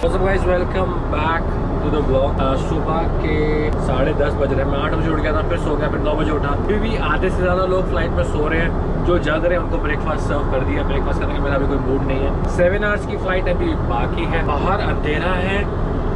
What's up guys, welcome back to the vlog. सुबह के 10:30 बज रहे हैं। मैं 8 बजे उठ गया था, फिर सो गया, फिर 9 बजे उठा। फिर भी आधे से ज़्यादा लोग फ्लाइट में सो रहे हैं। जो जग रहे हैं उनको ब्रेकफास्ट सर्व कर दिया। ब्रेकफास्ट करने का मेरा अभी कोई मूड नहीं है। 7 आवर्स की फ्लाइट अभी बाकी है। बाहर अंधेरा है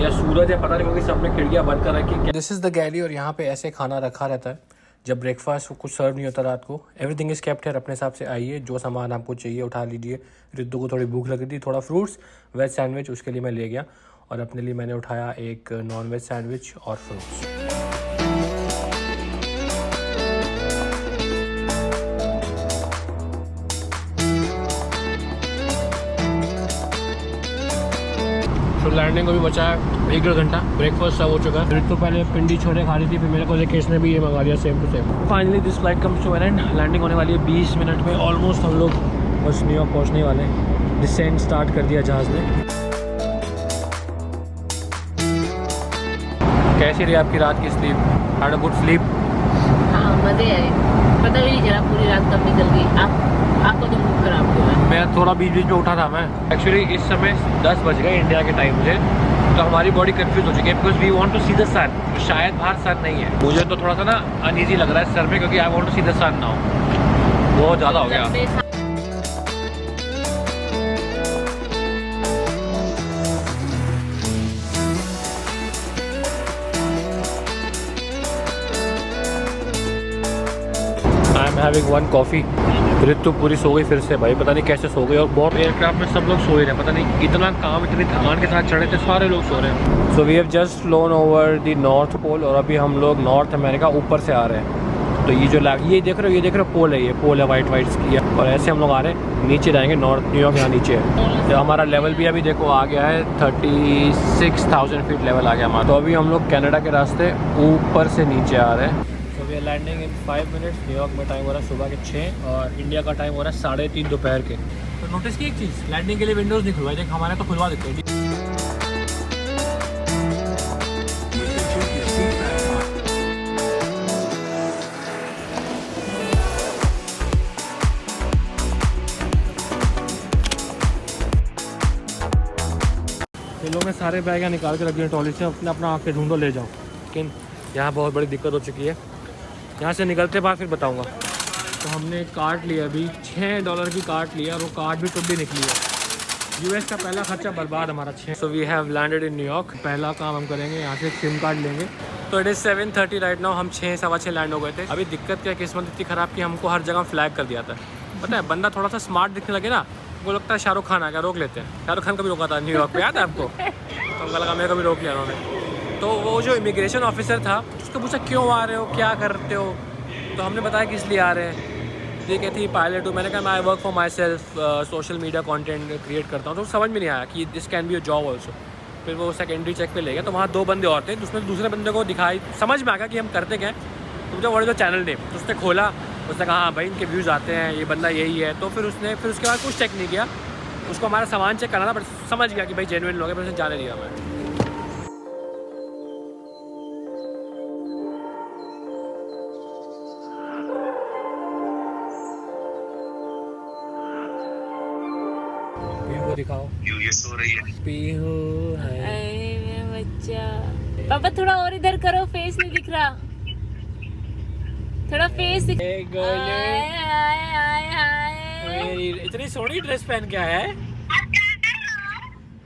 या सूरज है पता नहीं, क्योंकि सबने खिड़कियाँ बंद कर रखी। दिस इज़ द गैली और यहाँ पे ऐसे खाना रखा रहता है। जब ब्रेकफास्ट कुछ सर्व नहीं होता रात को, एवरीथिंग इज़ केप्ट है। अपने हिसाब से आइए, जो सामान आपको चाहिए उठा लीजिए। रिद्धू को थोड़ी भूख लगी थी, थोड़ा फ्रूट्स, वेज सैंडविच उसके लिए मैं ले गया और अपने लिए मैंने उठाया एक नॉन वेज सैंडविच और फ्रूट्स। तो लैंडिंग को भी बचा है 1-1.5 घंटा। ब्रेकफास्ट सब हो चुका है। फिर तो पहले पिंडी छोले खा रही थी, फिर मेरे को लेके इसने भी ये मंगा लिया same to same. Finally this flight comes to an end. Landing होने वाली है 20 मिनट में। ऑलमोस्ट हम लोग बस न्यूयॉर्क पहुंचने वाले हैं। डिसेंट स्टार्ट कर दिया जहाज़ ने। कैसी रही आपकी रात की sleep? Had a good sleep? हाँ, मज़े आए। पता भी नहीं चला पूरी रात कब निकल गई। आपको तो मूड खराब हुआ। मैं थोड़ा बीच में उठा था। मैं एक्चुअली इस समय 10 बज गए इंडिया के टाइम से, तो हमारी बॉडी कंफ्यूज हो चुकी है because we want to see the sun. शायद बाहर सन नहीं है। मुझे तो थोड़ा सा ना अनईजी लग रहा है सर में, क्योंकि I want to see the sun now. बहुत ज़्यादा हो गया। Having one coffee. ऋतु पूरी सो गई फिर से, भाई पता नहीं कैसे सो गई। और बहुत एयरक्राफ्ट में सब लोग सो ही रहे, पता नहीं इतना काम, इतनी थकान के साथ चढ़े थे, सारे लोग सो रहे हैं। So we have just flown over the North Pole और अभी हम लोग नॉर्थ अमेरिका ऊपर से आ रहे हैं। तो ये जो ये देख रहे हो पोल है, ये पोल है वाइट की। और ऐसे हम लोग आ रहे हैं, नीचे जाएंगे। नॉर्थ न्यूयॉर्क यहाँ नीचे है। तो हमारा लेवल भी अभी देखो आ गया है 36,000 फीट लेवल आ गया हमारा। तो अभी हम लोग कनाडा के रास्ते ऊपर से नीचे आ रहे हैं। We are landing in 5 minutes. New York में टाइम हो रहा है सुबह के 6 और इंडिया का टाइम हो रहा है 3:30 दोपहर के। तो नोटिस की एक चीज़, लैंडिंग के लिए विंडोज़ नहीं खुलवाए, देख हमारे तो खुलवा देते हैं। इन लोगों ने सारे बैग यहाँ निकाल के रख दिए ट्रॉली से। अपना आके ढूंढो ले जाओ। लेकिन यहाँ बहुत बड़ी दिक्कत हो चुकी है। यहाँ से निकलते बाद फिर बताऊँगा। तो हमने कार्ड लिया, अभी $6 की कार्ड लिया और वो कार्ड भी टुड्डी निकली है। यूएस का पहला खर्चा बर्बाद हमारा 6। So we have landed in New York. पहला काम हम करेंगे यहाँ से सिम कार्ड लेंगे। तो इट इज़ 7:30 राइट नाउ। हम 6 सवा 6 लैंड हो गए थे। अभी दिक्कत क्या, किस्मत इतनी ख़राब कि हमको हर जगह फ्लैग कर दिया था। पता है, बंदा थोड़ा सा स्मार्ट दिखने लगे ना, वो लगता है शाहरुख खान आ गया, रोक लेते हैं। शाहरुख खान का भी रोका था न्यूयॉर्क पे, याद है आपको? तो हमको लगा मेरे को भी रोक लिया उन्होंने। तो वो जो इमिग्रेशन ऑफिसर था उसको पूछा क्यों आ रहे हो, क्या करते हो? तो हमने बताया कि इसलिए आ रहे हैं। ये कहती है पायलट हूँ। मैंने कहा मैं I work for my self, social media content create करता हूँ। तो समझ में नहीं आया कि this can be a job also. फिर वो सेकेंडरी चेक पे ले गया, तो वहाँ 2 बंदे और थे। उसमें दूसरे बंदे को दिखाई, समझ में आ गया कि हम करते क्या हैं। तो मुझे what is the channel name, तो उसने खोला, उसने कहा हाँ भाई इनके व्यूज़ आते हैं, ये बंदा यही है। तो फिर उसके बाद कुछ चेक नहीं किया। उसको हमारा सामान चेक करना था, बट समझ गया कि भाई जेन्युइन लोग हैं, फिर उसने जाने दिया हमें। दिखाओ, ये सो रही है। पीहू है। अरे मेरा बच्चा। पापा थोड़ा और इधर करो, फेस नहीं दिख रहा। थोड़ा फेस दिख। इतनी सोनी ड्रेस पहन के आया है।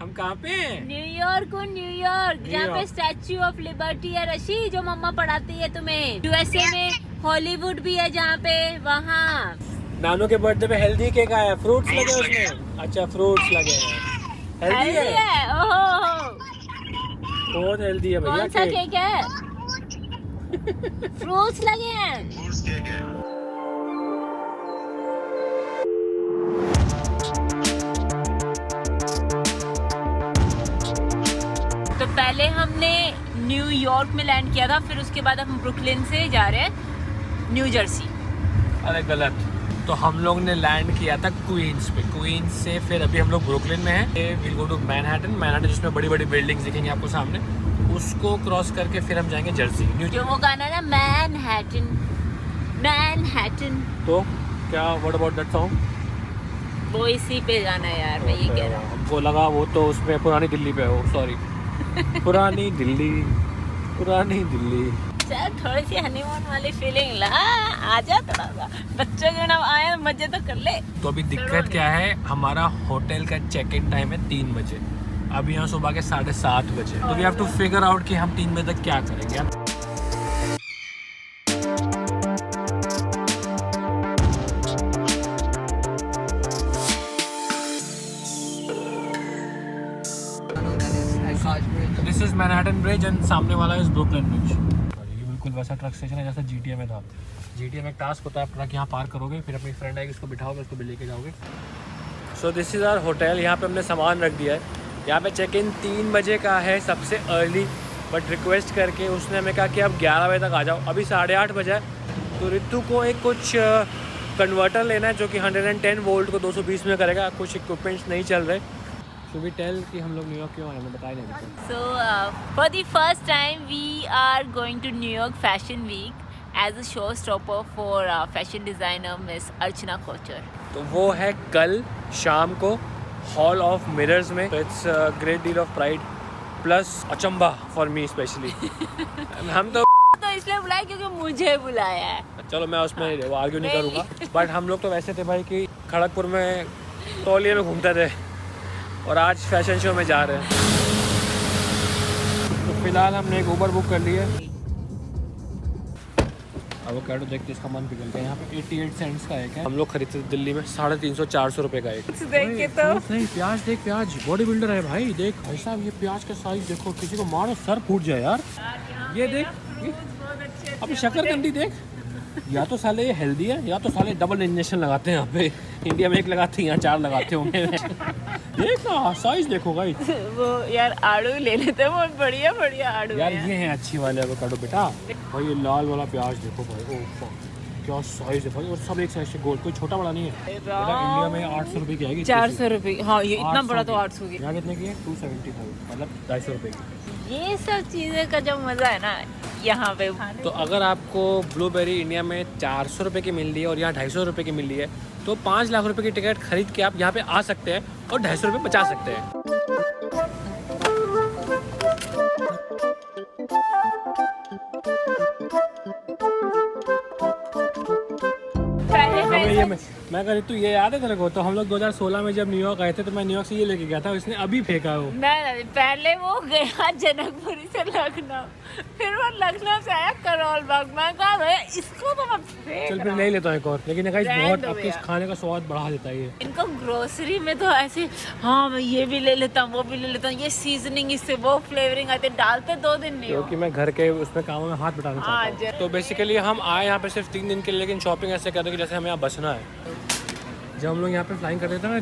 हम कहाँ पे हैं? न्यूयॉर्क को, न्यूयॉर्क जहाँ पे स्टैच्यू ऑफ लिबर्टी है रशी, जो मम्मा पढ़ाती है तुम्हें। यूएसए में हॉलीवुड भी है जहाँ पे, वहाँ। नानू के बर्थडे पे हेल्दी केक आया है, फ्रूट्स लगे उसमें। अच्छा फ्रूट्स लगे हैं, हेल्दी है। ओहो बहुत हेल्दी है भैया। कौन सा केक है? फ्रूट्स लगे हैं। फ्रूट्स केक है। तो पहले हमने न्यूयॉर्क में लैंड किया था, फिर उसके बाद हम ब्रुकलिन से जा रहे हैं न्यू जर्सी। अरे गलत। तो हम लोग ने लैंड किया था क्वींस पे। क्वींस से फिर अभी हम लोग ब्रुकलिन में हैं। विल गो टू मैनहट्टन जिसमें बड़ी बड़ी बिल्डिंग्स दिखेंगी आपको सामने। उसको क्रॉस करके फिर हम जाएंगे जर्सी। जो वो गाना ना मैनहट्टन। तो क्या व्हाट अबाउट दैट सॉन्ग? वो इसी पे जाना है यार, मैं ये कह रहा हूँ। हमको लगा वो तो उसमें पुरानी दिल्ली पे हो, सॉरी। पुरानी दिल्ली, पुरानी दिल्ली। चल थोड़ी सी हनीमून वाली फीलिंग ला, आजा थोड़ा सा, बच्चों के नाम आए मजे तो कर ले। तो अभी दिक्कत क्या है, हमारा होटल का चेक इन टाइम है 3 बजे, अभी यहाँ सुबह के 7:30 बजे। तो we have to figure out कि हम 3 बजे तक क्या करेंगे। This is Manhattan bridge and सामने वाला इज ब्रुकलिन ब्रिज। ये बिल्कुल वैसा ट्रक स्टेशन है जैसा GTA में था। GTA में एक टास्क होता है, ट्रक यहाँ पार करोगे, फिर अपनी फ्रेंड आएगी, उसको बिठाओगे, उसको भी लेके जाओगे। So this is our hotel. यहाँ पे हमने सामान रख दिया है। यहाँ पे चेक इन 3 बजे का है, सबसे अर्ली, बट रिक्वेस्ट करके उसने हमें कहा कि आप 11 बजे तक आ जाओ। अभी 8:30 बजे है, तो रितु को एक कुछ कन्वर्टर लेना है जो कि 110 वोल्ट को 220 में करेगा। कुछ इक्विपमेंट्स नहीं चल रहे। So we tell कि हम लोग न्यूयॉर्क क्यों आए, हमें बताया नहीं। So for the first time we are going to New York Fashion Week as a showstopper for fashion designer Miss Archana Kochar. तो वो है कल शाम को हॉल ऑफ मिरर्स में। तो it's great deal of pride plus अचंबा for me specially. हम तो इसलिए बुलाया क्योंकि मुझे बुलाया है। चलो मैं उसमें वो आर्ग्यू नहीं करूँगा, बट हम लोग तो वैसे थे भाई कि खड़गपुर में तौलिए में घूमते थे और आज फैशन शो में जा रहे हैं। तो फिलहाल हमने एक उबर बुक कर ली है। एवोकाडो देखते इसका मन पिघल गया। यहाँ पे 88 सेंट्स का एक है, हम लोग खरीदते थे दिल्ली में 350-400 रुपए का एक। देख के तो नहीं, प्याज देख, प्याज बॉडी बिल्डर है भाई। देख भाई साहब, ये प्याज का साइज देखो, किसी को मारो सर फूट जाए यार। ये देख, अब शकरकंदी देख, या तो साले ये हेल्दी है या तो साले डबल इंजेक्शन लगाते हैं यहाँ पे। इंडिया में 1 लगाते हैं, यहाँ 4 लगाते होंगे। देख ना साइज देखो गाइस। वो यार आड़ू ले लेते हैं, बहुत बढ़िया बढ़िया आड़ू यार ये है अच्छी वाले एवोकाडो बेटा। भाई ये लाल वाला प्याज देखो भाई, ओह क्या साइज है भाई, और सब एक साइज से गोल, कोई छोटा बड़ा नहीं है। इंडिया में 800 रुपए की आएगी, 400 रुपए। हाँ ये इतना बड़ा तो 800 की। यहाँ कितने की है? 275, मतलब 250 रुपए की। ये सब चीजें का जो मजा है ना यहाँ पे। तो अगर आपको ब्लूबेरी इंडिया में 400 रुपए की मिल रही है और यहाँ 250 रुपए की मिल रही है, तो 5 लाख रुपए की टिकट खरीद के आप यहाँ पे आ सकते हैं और 250 रुपए बचा सकते हैं। मैं कह रही तू ये याद है तेरे को? तो हम लोग 2016 में जब न्यूयॉर्क आए थे तो मैं न्यूयॉर्क से ये लेके गया था, इसने अभी फेंका वो। नहीं, पहले वो गया जनकपुरी से लखनऊ, फिर वो लखनऊ से आया करोल बाग। मैं कहा भैया इसको तो मैं चल फिर नहीं लेता एक और, लेकिन बहुत आपके खाने का स्वाद बढ़ा देता है ये। इनको ग्रोसरी में तो ऐसे, हाँ मैं ये भी ले लेता हूँ, वो भी ले लेता हूँ, ये सीजनिंग इससे वो फ्लेवरिंग आते, डालते 2 दिन नहीं। क्योंकि मैं घर के उसमें कामों में हाथ बटाना चाहता हूँ। तो बेसिकली हम आए यहाँ पे सिर्फ 3 दिन के लिए, लेकिन शॉपिंग ऐसे कर रहे कि जैसे हमें यहाँ बसना है। जब हम लोग यहाँ पे फ्लाइंग करते थे ना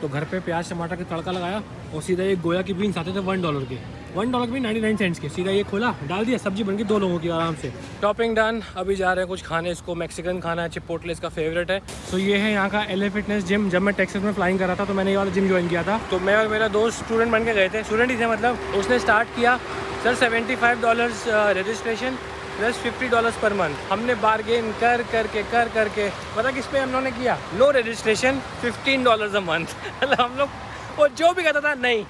तो घर पे प्याज टमाटर का तड़का लगाया और सीधा ये गोया की बीन्स आते थे $1 के, $1 भी 99 सेंट्स के। सीधा ये खोला, डाल दिया, सब्जी बन गई 2 लोगों की आराम से। Shopping done. अभी जा रहे हैं कुछ खाने। इसको मैक्सिकन खाना है, चिपोटले इसका फेवरेट है। सो ये है यहाँ का LA फिटनेस जिम। जब मैं टेक्सास में फ्लाइंग कर रहा था तो मैंने ये वाला जिम ज्वाइन किया था। तो मैं और मेरा दोस्त स्टूडेंट बन के गए थे, स्टूडेंट ही थे मतलब। उसने स्टार्ट किया sir $75 registration plus $50 per month. हमने बार्गेन कर करके पता किस पे हम लोगों ने किया? लो रजिस्ट्रेशन $15 अ मंथ। मतलब हम लोग, वो जो भी कहता था नहीं,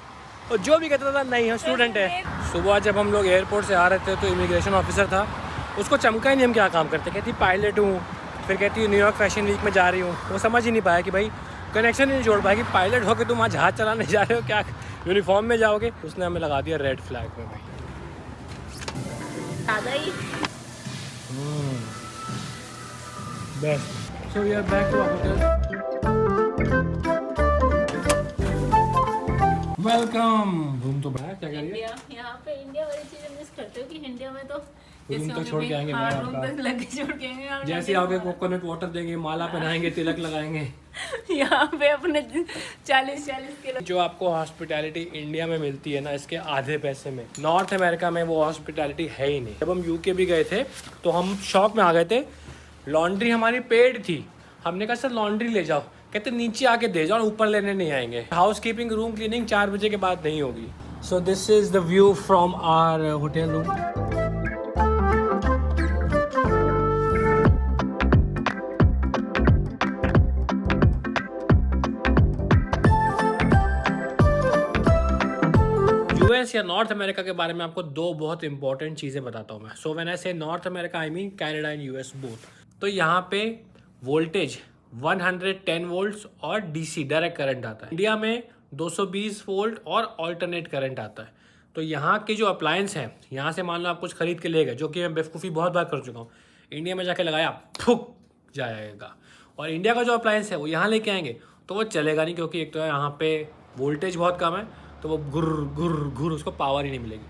और जो भी कहता था नहीं, हम स्टूडेंट है। सुबह जब हम लोग एयरपोर्ट से आ रहे थे तो इमिग्रेशन ऑफिसर था, उसको चमका ही नहीं हम क्या काम करते। कहती पायलट हूँ, फिर कहती है न्यूयॉर्क फैशन वीक में जा रही हूँ। वो समझ ही नहीं पाया कि भाई कनेक्शन ही नहीं जोड़ पाया कि पायलट हो के तुम वहाँ जहाज चलाने जा रहे हो, क्या यूनिफॉर्म में जाओगे? उसने हमें लगा दिया रेड फ्लैग में भाई। Best. So we are back to our hotel. Welcome. Room तो बड़ा है, क्या कह रही है? यहाँ पे इंडिया वाली चीजें मिस करते हो कि इंडिया में तो रूम तो छोड़ के आएंगे। रूम तक लगे छोड़ के आएंगे। जैसे आओगे कोकोनट वाटर देंगे, माला पहनाएंगे, तिलक लगाएंगे। यहाँ पे अपने 40 किलो जो आपको हॉस्पिटैलिटी इंडिया में मिलती है ना, इसके आधे पैसे में। नॉर्थ अमेरिका में वो हॉस्पिटैलिटी है ही नहीं। जब हम यूके भी गए थे तो हम शॉक में आ गए थे। लॉन्ड्री हमारी पेड थी। हमने कहा सर लॉन्ड्री ले जाओ, कहते नीचे आके दे जाओ, ऊपर लेने नहीं आएंगे। हाउस कीपिंग, रूम क्लीनिंग 4 बजे के बाद नहीं होगी। So this is the view from our hotel room. US या नॉर्थ अमेरिका के बारे में आपको दो बहुत इंपॉर्टेंट चीज़ें बताता हूँ मैं। सो व्हेन आई से north America I mean Canada and US both. तो यहाँ पे वोल्टेज 110 वोल्ट्स और डीसी डायरेक्ट करंट आता है। इंडिया में 220 वोल्ट और ऑल्टरनेट करंट आता है। तो यहाँ के जो अप्लायंस हैं, यहाँ से मान लो आप कुछ खरीद के ले गए, जो कि मैं बेवकूफ़ी बहुत बार कर चुका हूँ, इंडिया में जाके लगाया फुक जाएगा, और इंडिया का जो अप्लायंस है वो यहाँ लेके आएंगे तो वो चलेगा नहीं, क्योंकि एक तो यहाँ पे वोल्टेज बहुत कम है, तो वो घुर उसको पावर ही नहीं मिलेगी।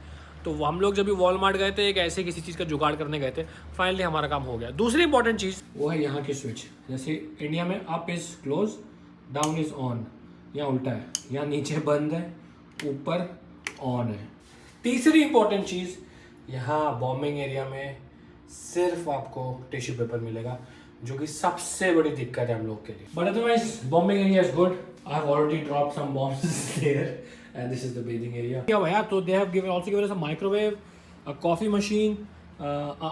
तो हम लोग जब भी वॉलमार्ट गए थे, एक ऐसे किसी चीज़ का जुगाड़ करने गए थे, फाइनली हमारा काम हो गया। दूसरी इंपॉर्टेंट चीज़ वो है यहाँ की स्विच। जैसे इंडिया में up is close, down is on, यहाँ उल्टा है, यहाँ नीचे बंद है, ऊपर ऑन है। तीसरी इंपॉर्टेंट चीज़, यहाँ बॉम्बिंग एरिया में सिर्फ आपको टिश्यू पेपर मिलेगा, जो कि सबसे बड़ी दिक्कत है हम लोग के लिए। But otherwise bombing area is good. I have already dropped some bombs there and this is the bathing area. क्या भैया, तो they have given also given us a microwave, a coffee machine,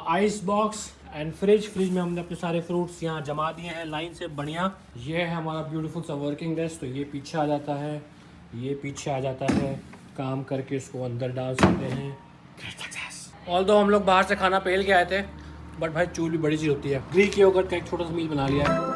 ice box and fridge. Fridge में हमने अपने सारे fruits यहाँ जमा दिए हैं लाइन से बढ़िया। ये है हमारा ब्यूटीफुल सा वर्किंग डेस्क। तो ये पीछे आ जाता है, ये पीछे आ जाता है, काम करके इसको अंदर डाल सकते हैं। ऑल्दो हम लोग बाहर से खाना पेल के आए थे, बट भाई चूल भी बड़ी चीज़ होती है। ग्रीक योगर्ट का एक छोटा सा मील बना लिया है।